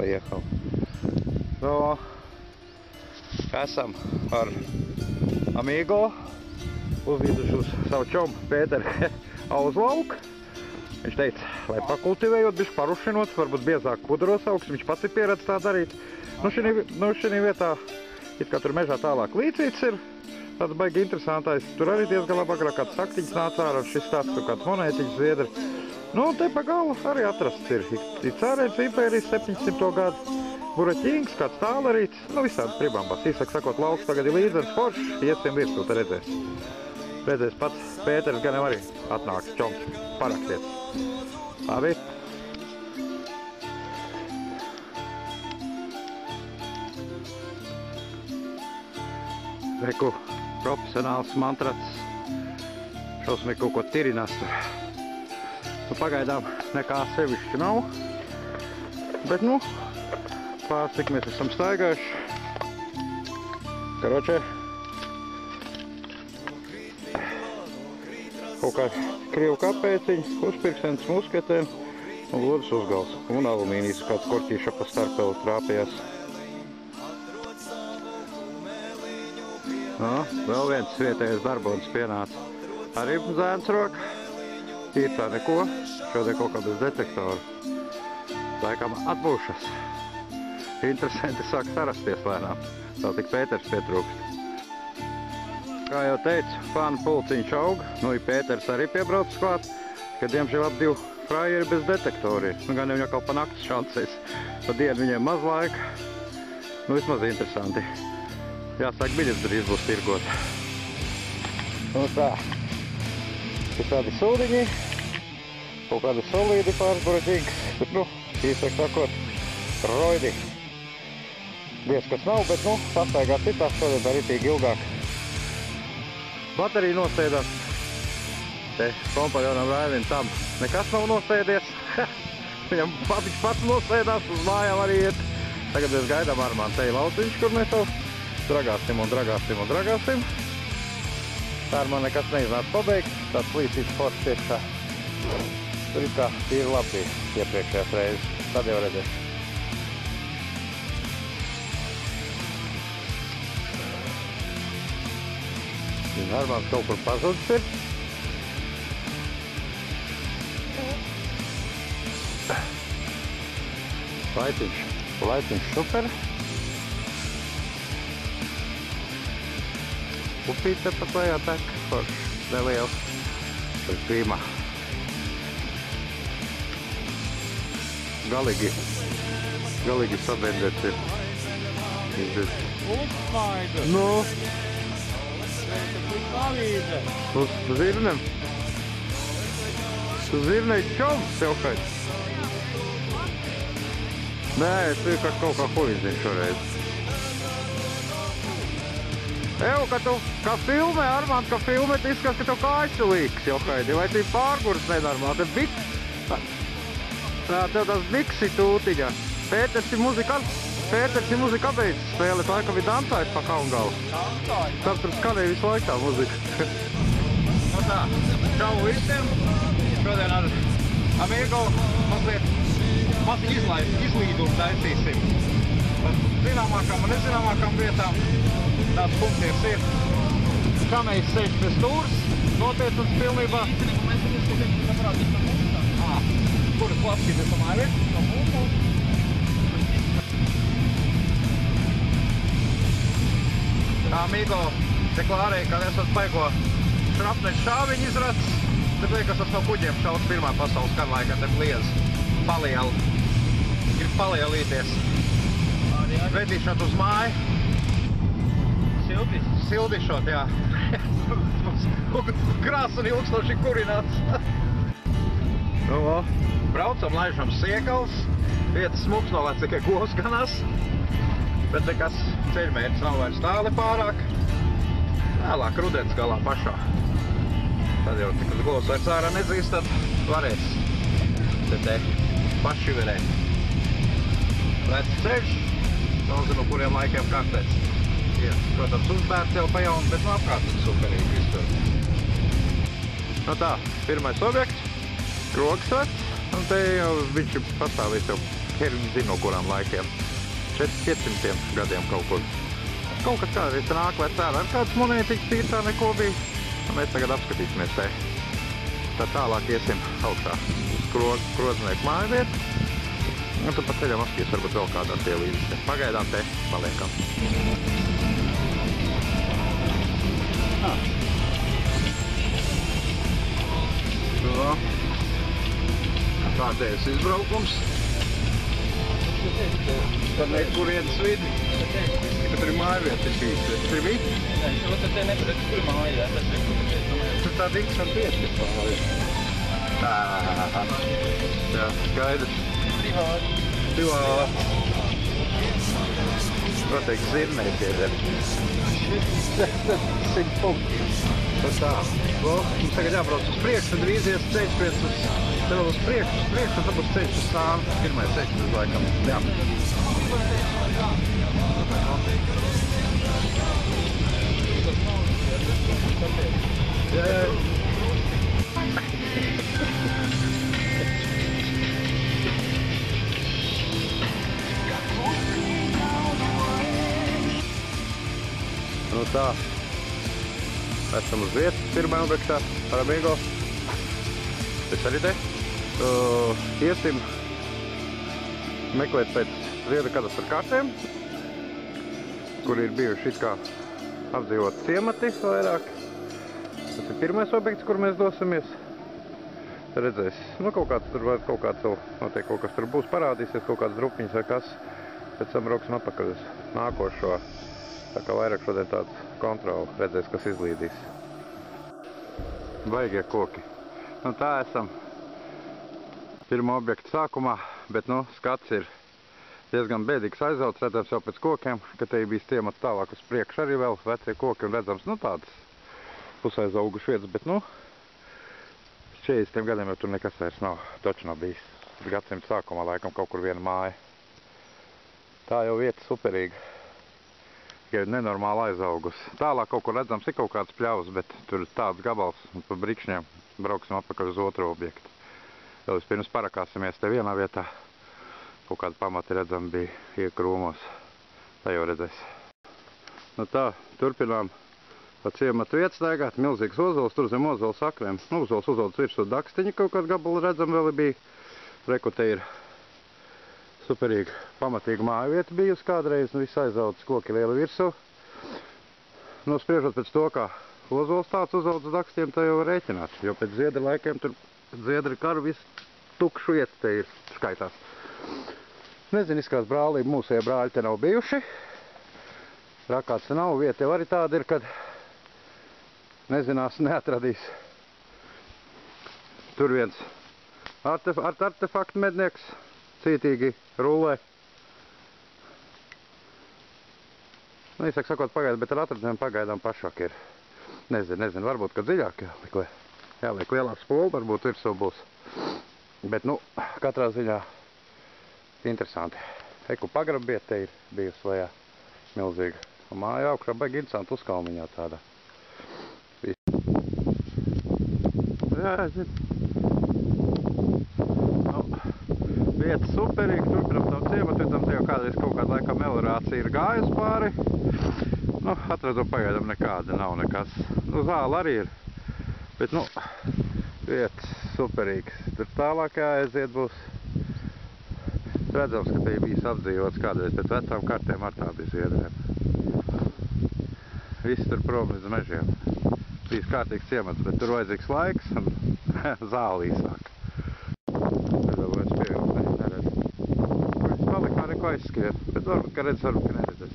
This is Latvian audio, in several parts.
Поехал. No, esam ar Amigo uzvīduši uz savu čomu Pēteru uz lauku. Viņš teica, lai pakultivējot, bišķi parušinot, varbūt biezāk pudros augsts, viņš pats ir pieredz tā darīt. Nu šī vietā, it kā tur mežā tālāk līdzīts ir, tāds baigi interesantais. Tur arī diezgan labi agrāk kāds saktiņas nāca ārā, šis stāsts tur kāds monētiņas zviedri. Nu, te pa galu arī atrasts ir. Ir Cārēns impērijas 700. gadu. Buraķīngs, kāds tālerīts, nu visādi pribambās. Īsāk sakot, lauks tagad ir līdzens foršs, iesim virsū, te redzēs. Redzēs pats Pēters gan jau arī atnāks čoms parakties. Labi. Reku, profesionāls mantrats. Šausmīgi kaut ko tirinās tur. Nu, pagaidām nekā sevišķi nav. Bet, nu, pāris cik mēs esam staigājuši. Karoče. Kaut kā krievu kapēciņi, uzpirkstens musketēm un lodas uzgals. Un alumīnijas kāds korķīša pa starpelu trāpījās. No, vēl viens vietējais darbonis pienāca. Arī zēns roka. Ir tā neko. Šodien kaut kā bez detektoru. Laikam atbūšas. Interesanti sāk sarasties lēnām. Tā tik Pēters pietrūkst. Kā jau teicu, fanu pulciņš aug. Nu, ir Pēters arī piebraucis klāt, ka diemžēl ap divu fraieri bez detektori. Nu, gan jau kaut pa naktas šancēs. Pa dienu viņiem maz laika. Nu, vismaz interesanti. Jāsāk biļetes drīz būs tirgot. Nu tā. Visādi sūdiņi. Kaut kādi solīdi pāris buraķīgs. Bet, nu, īsāk sakot, roidi. Diez kas nav, bet, nu, pastaigā citās šodien tā ritīgi ilgāk. Baterija nosēdās. Te kompanionam Raivim tam nekas nav nosēdies. Viņam pats nosēdās, uz mājām arī iet. Tagad mēs gaidām Armānu teju lauciņš, kur mēs jau dragāsim un dragāsim un dragāsim. Tā ar man nekas neiznāca pabeigt, tāds līdzīgs foršs iekšā. Tur ir kā tīri labi iepriekšējās reizes, tad jau redzēs. Armāns kaut kur pazudis ir. Laiciņš super. Upīt te pat lejā tek, forši, neliels. Tur krīmā. Galīgi sabendēts ir. Uzmaidu! Nu! Uz zirnem. Uz zirnei čoms jau kāds. Nē, es biju kaut kā huizdiņš šoreiz. Evo, ka tu, kā filmē, Armānd, ka filmē, tu izskats, ka tu kājas jau kādi. Vai tu pārgurs nenormāli? Tev tas biksi tūtiņā. Pēters ir muzika beidz spēle, tā laikam ir dancājis pa Kaungalu. Tad tur skanēja visu laiku tā muzika. Nu tā, čau visiem. Šodien ar Amigo mazliet izlīdumu taisīsim. Zināmākām un nezināmākām vietām. Tās punkties ir. Kamejs sēž pie stūras, notiecams pilnībā. Kuras klaskīties tomēr ir? Amigo deklārēja, ka esat baigo šrapneļu šāviņu izrads, bet liekas, tas no kuģiem šaus Pirmā pasaules kara laikā, te bliez palieli. Grib palielīties. Vedīšot uz māju. Sildišot, jā. Krāsa un ilgstoši kurināts. Braucam, laižam siekals. Vietas smuks no lēc tikai govs ganās. Bet nekas ceļmērķis nav vairs tāli pārāk. Vēlāk rudens galā pašā. Tad jau tik uz govs vairs ārā nedzīst, tad varēs te pašiverēt. Lēc ceļš, no kuriem laikiem kārtēs. Ir, protams, uzbērts jau pa jaunu, bet no apkārt superīgi vispār. No tā, pirmais objekts, krogsvets, un te jau viņš pastāvīs jau ķermiņi zina no kurām laikiem. 400 gadiem kaut kur. Kaut kas kādreiz nāk vecēna ar kādas monētiņas tīrtā neko bija. Un mēs tagad apskatīsimies te. Tad tālāk iesim augšā uz Kroznieku māju vietu. Un tad pa ceļam apskatīs varbūt vēl kādās ielīdzes. Pagaidām te paliekam. Tādējais izbraukums. Tad nekurienes vidi. Tur ir mājvieta ir bijis. Tur ir bija? Nē, tad te neparedz, kur māja, tas ir, Tur tāda interesanta vieta ir pāri. Jā, skaidrs. Privāti. Noteikti zirnei pieder. 100 punkti. Tas tā. Mums tagad jābrauc uz priekšu, tad drīz ies ceļš viens uz priekšu, un tad būs ceļš uz Sānu. Pirmais ceļš uz laikam. Jā. Jā. Nu tā. Esam uz vietas, pirmajā objektā, Paramigo. Es arī te. Iesim meklēt pēc Zviedru kadastra kartēm, kur ir bijuši it kā apdzīvot ciemati vairāk. Tas ir pirmais objekts, kur mēs dosimies. Redzēs, nu kaut kāds tur var, kaut kāds vēl, noteikti kaut kas tur būs parādīsies, kaut kāds drupiņas vai kas. Pēc tam brauksim atpakaļ uz nākošo. Tā kā vairāk šodien tāds kontroli, redzēs, kas izlīdīs. Baigie koki. Nu tā esam pirmā objekta sākumā, bet nu skats ir diezgan bēdīgs aizauts, redzams jau pēc kokiem, ka te ir bijis ciemats tālāk uz priekšu arī vēl vecie koki un redzams, nu tādas pusaizauguši vietas, bet nu 40 gadiem jau tur nekas vairs nav, toči nav bijis. Gadsimta sākumā laikam kaut kur viena māja. Tā jau vieta superīga. Tikai nenormāli aizaugus. Tālāk kaut kur redzams ir kaut kāds pļavs, bet tur ir tāds gabals un pa brikšņiem brauksim atpakaļ uz otro objektu. Jau vispirms parakāsimies te vienā vietā. Kaut kādi pamati redzami bija iekrūmos. Tā jau redzēs. Nu tā, turpinām pa ciematu vietu staigāt. Milzīgs ozols, tur zem ozola saknēm. Nu, ozols virsū dakstiņi kaut kādu gabalu redzam vēl bija. Reku te ir superīga, pamatīga māja vieta bijusi kādreiz, nu viss aizaudzis koki lieli virsū. Nu, spriežot pēc to, kā ozols tāds uzaudzis dakstiem, tā jau var rēķināt, jo pēc Zviedru laikiem tur Zviedru karu viss tukšu vietas te ir skaitās. Nezinu, izskās brālība, mūsējie brāļi te nav bijuši. Rakāts te nav, vieta jau arī tāda ir, kad nezinās, neatradīs. Tur viens artefaktu mednieks cītīgi rulē. Nu, īsāk sakot, pagaidām, bet ar atradumiem pagaidām pašāk ir. Nezinu, varbūt, ka dziļāk jāliek lielāks spolu, varbūt virsū būs. Bet, nu, katrā ziņā interesanti. Eku pagrabiet te ir bijusi lejā milzīga. Un māja augšā baigi interesanti uzkalmiņā tādā. Jā, zinu. Vieta superīga, turpinam tam ciematu, tam te jau kādreiz kaut kāda laikā meliorācija ir gājusi pāri. Nu, atradu pagaidām nekāda, nav nekas. Nu, zāle arī ir, bet, nu, vieta superīga. Tur tālāk jāaiziet būs. Redzams, ka te ir bijis apdzīvots kādreiz pēc vecām kartēm ar tā bija Zviedriem. Viss tur prom līdz mežiem. Bijis kārtīgs ciemats, bet tur vajadzīgs laiks un zāle īsāk. Ko aizskriet, bet varbūt, ka redz, varbūt, ka neredzēs.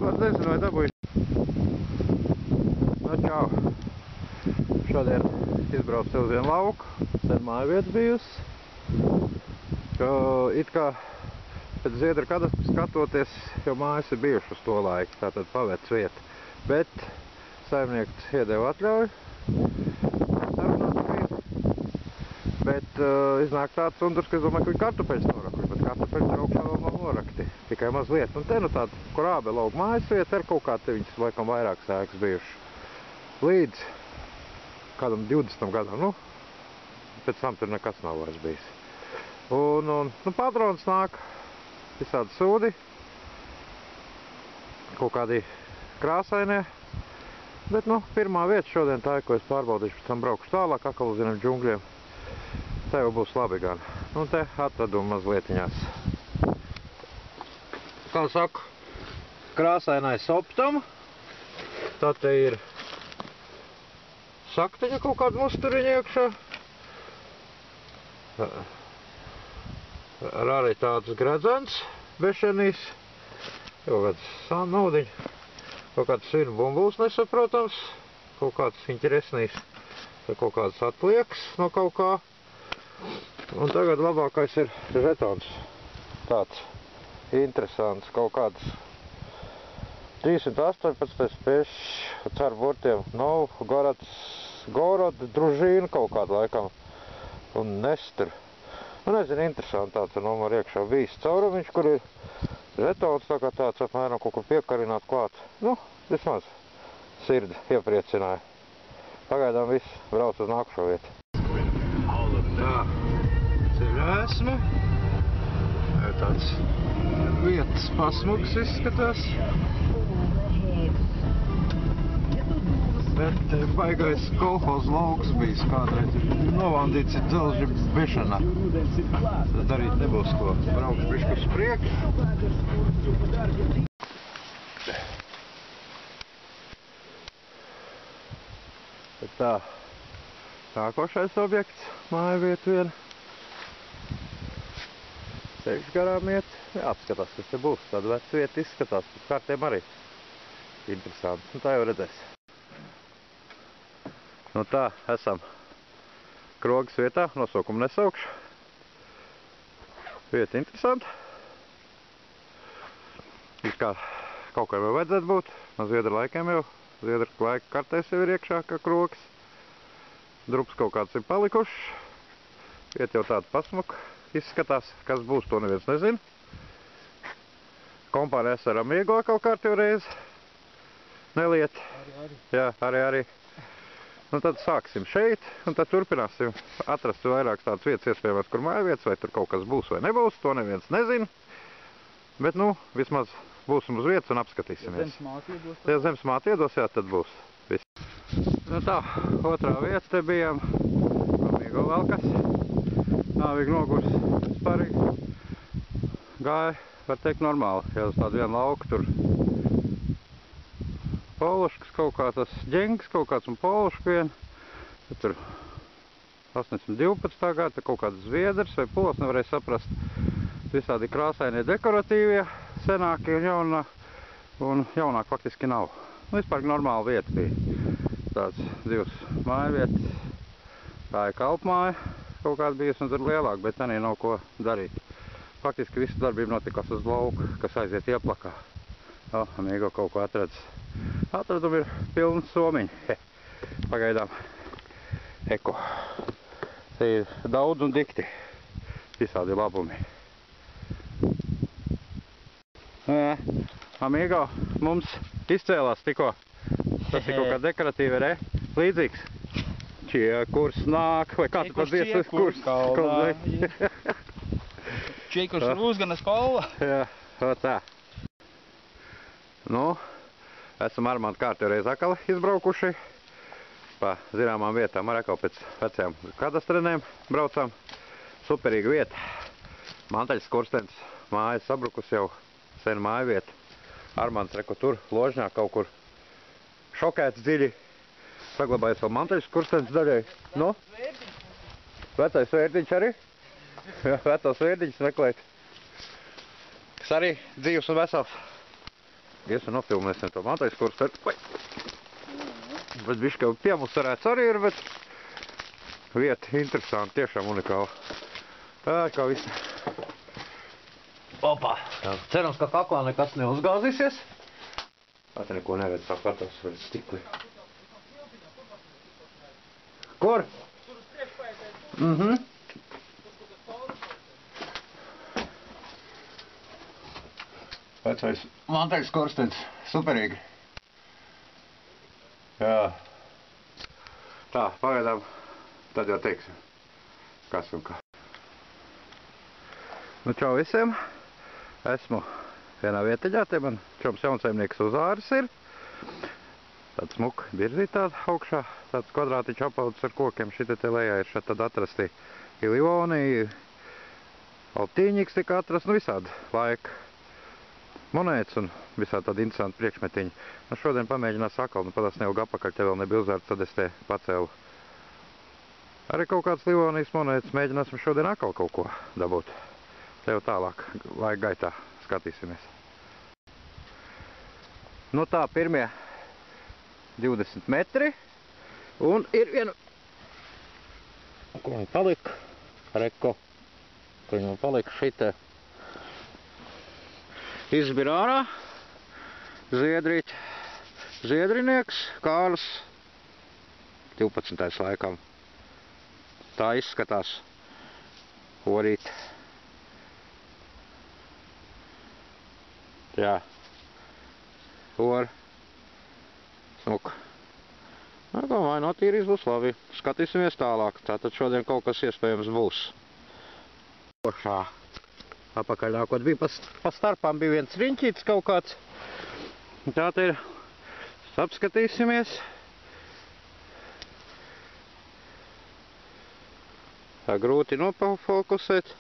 Varbūt nezinu, vai dabūju. Nu, čau. Šodien izbraucu uz vienu lauku, sen māja vietas bijusi. It kā pēc Zviedru kadastra skatoties, jau mājas ir bijušas uz to laiku, tātad pavērts vieta. Bet saimnieks iedeva atļauju. Bet iznāk tāds sundurs, ka es domāju, ka viņi kartupeļus norakuši, bet kartupeļus ir augšā vēl nav norakti. Tikai mazliet. Un te nu tāda korābe lauka mājas vieta, ar kaut kā te viņas laikam vairāk sēkas bijuši. Līdz kādam 20 gadam, nu, pēc tam tur nekas nav vairs bijis. Un nu, patrons nāk, visādi sūdi, kaut kādi krāsainie, bet, nu, pirmā vieta šodien tā ir, ko es pārbaudīšu, pēc tam braukšu tālāk, atkal uz vieniem džungļiem. Tā jau būs labi gan. Un te atradu mazlietiņās. Kā saku, krāsainais optam. Tā te ir saktiņa kaut kāda musturiņa iekšā. Raritātes gredzens, bešenīs. Kaut kāds sānaudiņa. Kaut kāds svinu bumbuls nesaprotams. Kaut kāds interesnīs. Kaut kāds atliekas no kaut kā. Un tagad labākais ir žetons. Tāds interesants, kaut kāds 318 spēšs ar burtiem. Nu, Gorod družīna kaut kāda laikam. Un Nestor. Nu, nezinu, interesanti tāds ar numuru iekšā bijis caurumiņš, kur ir žetons, tā kā tāds apmēram kaut kur piekarināt klāt. Nu, vismaz sirdi iepriecināja. Pagaidām viss brauc uz nākušo vietu. Tā, ceļā esmu. Tāds vietas pasmuks izskatās. Bet baigais kolhoz lauks bijis kādreiz. Novandīts ir dzelža bešana. Tad darīt nebūs ko. Braukšu bišķi uz priekšu. Bet tā, nākošais objekts, mājvietu viena. Ceļš garām iet, jāapskatās, kas te būs. Tāda veca vieta izskatās, pēc kārtiem arī interesanti. Un tā jau redzēs. Nu tā, esam Krogas vietā, nosaukumu nesaukšu. Vieta interesanta. It kā kaut kā vēl vajadzētu būt, no Zviedru laikiem jau. Zviedru laika kartēs jau ir iekšā, kā Krogas. Drups kaut kāds ir palikušs. Vieta jau tāda pasmuka izskatās, kas būs, to neviens nezina. Kompānijas ar Amigo kaut kārt jau reiz. Neliet. Jā, arī. Nu tad sāksim šeit, un tad turpināsim atrast vairākas tādas vietas, iespējams, kur mājvietas, vai tur kaut kas būs vai nebūs, to neviens nezina. Bet, nu, vismaz būsim uz vietas un apskatīsimies. Ja zemes māte iedos, jā, tad būs. Viss. Nu tā, otrā vieta te bijām. Amigo velkas. Nāvīgi nogurs vispārīgi. Gāja, var teikt, normāli. Ja uz tādu vienu lauku tur Poluškas kaut kā, tas ģengs kaut kāds un Poluška vien. Tur 812. gada kaut kāds Zviedrs vai Pols, nevarēja saprast. Visādi krāsainie dekoratīvie, senākie un jaunāk faktiski nav. Vispār normāla vieta bija. Tāds divas mājvietas. Tā ir kalpmāja kaut kāda bijusi un tur lielāk, bet tā nav ko darīt. Faktiski visa darbība notikās uz lauku, kas aiziet ieplakā. O, Amigo kaut ko atradis. Atradumi ir pilni somiņi. Pagaidām. Eko. Te ir daudz un dikti. Visādi labumi. Amigo mums izcēlās tikko. Tas ir kaut kā dekoratīvi, re? Līdzīgs. Čiekurs nāk. Vai kā tu pat dzies? Kurs kalnā. Čiekurs rūzgana skola. Jā, o tā. Nu, esam Armantu kārtu reiz atkal izbraukuši. Pa zināmām vietām arī atkal pēc vecajām kadastrenēm braucām. Superīga vieta. Mantaļas skurstens, mājas sabrukus jau sen māja vieta. Armants reko tur, ložņā kaut kur šokēts dziļi. Saglabājas vēl mantaļas skurstens daļai. Nu? Vecais vērdiņš arī? Jā, vecās vērdiņas meklēt. Kas arī dzīvs un vesels. Iesim nofilmēsim to mantaļas skursteni. Bet bišķi jau piemusarēts arī ir, bet vieta interesanti, tiešām unikāla. Tā kā viss. Opa! Cerams, ka kaklā nekas neuzgāzīsies. Tā te neko neredz, tā skatās vēl stikli. Kur? Vecais mantaļas skurstenis, superīgi. Jā. Tā, pagaidām, tad jau teiksim, kas un kā. Nu, čau visiem. Esmu vienā vietiņā, te man čoms jaunsaimnieks uz āras ir. Tāds smuka birzīt tāda augšā, tāds kvadrātiņš apaudzis ar kokiem. Šite te lejā ir šeit tad atrasti livoni, altīņiks tika atrast, nu visādi laika monētas un visādi tādi interesanti priekšmetiņi. Nu, šodien pamēģinās atkal, nu padās neilgi apakaļ, te vēl nebija uzvērts, tad es te pacēlu arī kaut kāds livonijas monētas, mēģināsim šodien atkal kaut ko dabūt. Te jau tālāk, laika gaitā skatīsimies. Nu tā, pirmie 20 metri, un ir viena, ko man palika, reko, ko man palika šitē. Izbir ārā, ziedrinieks, Kārlis, 12. laikam. Tā izskatās orīt. Jā, or, smuka. Nu, domāju, notīrīs būs labi. Skatīsimies tālāk. Tātad šodien kaut kas iespējams būs. Košā. Apakaļ nākot bija pa starpām bija viens riņķītis kaut kāds. Tā te ir. Apskatīsimies. Tā grūti nofokusēt.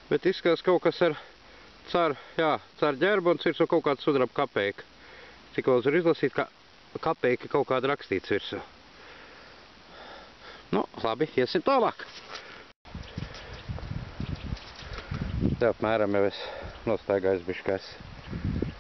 Bet izskatās kaut kas ar caur ģerbu un virsū kaut kāda sudraba kapeika. Cik vēl var izlasīt, ka kapeika kaut kāda rakstīts virsū. Nu, labi, iesim tālāk. Te apmēram jau es nostaigājos bišķi, ka es